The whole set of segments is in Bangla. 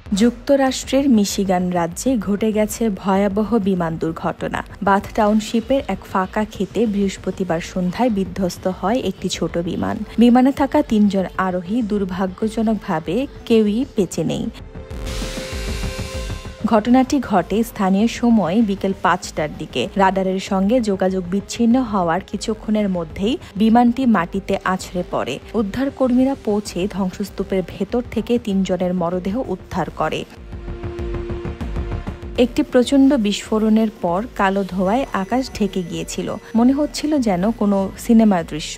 যুক্তরাষ্ট্রের মিশিগান রাজ্যে ঘটে গেছে ভয়াবহ বিমান দুর্ঘটনা। বাথ টাউনশিপের এক ফাঁকা ক্ষেতে বৃহস্পতিবার সন্ধ্যায় বিধ্বস্ত হয় একটি ছোট বিমান। বিমানে থাকা ৩ জন আরোহী দুর্ভাগ্যজনকভাবে কেউই বেঁচে নেই। ঘটনাটি ঘটে স্থানীয় সময় বিকেল ৫টার দিকে। রাডারের সঙ্গে যোগাযোগ বিচ্ছিন্ন হওয়ার কিছুক্ষণের মধ্যেই বিমানটি মাটিতে আছড়ে পড়ে। উদ্ধারকর্মীরা পৌঁছে ধ্বংসস্তূপের ভেতর থেকে ৩ জনের মরদেহ উদ্ধার করে। একটি প্রচণ্ড বিস্ফোরণের পর কালো ধোঁয়ায় আকাশ ঢেকে গিয়েছিল। মনে হচ্ছিল যেন কোনো সিনেমার দৃশ্য।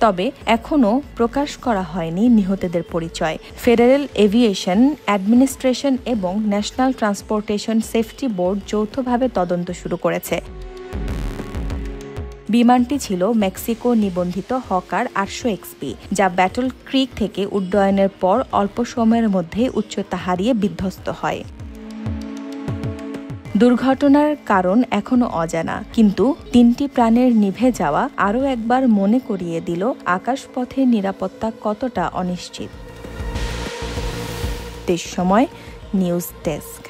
তবে এখনও প্রকাশ করা হয়নি নিহতদের পরিচয়। ফেডারেল এভিয়েশন অ্যাডমিনিস্ট্রেশন এবং ন্যাশনাল ট্রান্সপোর্টেশন সেফটি বোর্ড যৌথভাবে তদন্ত শুরু করেছে। বিমানটি ছিল মেক্সিকো নিবন্ধিত হকার ৮০০XP, যা ব্যাটল ক্রিক থেকে উড্ডয়নের পর অল্প সময়ের মধ্যে উচ্চতা হারিয়ে বিধ্বস্ত হয়। দুর্ঘটনার কারণ এখনো অজানা, কিন্তু ৩টি প্রাণের নিভে যাওয়া আরও একবার মনে করিয়ে দিল আকাশপথের নিরাপত্তা কতটা অনিশ্চিত। দেশ সময় নিউজ ডেস্ক।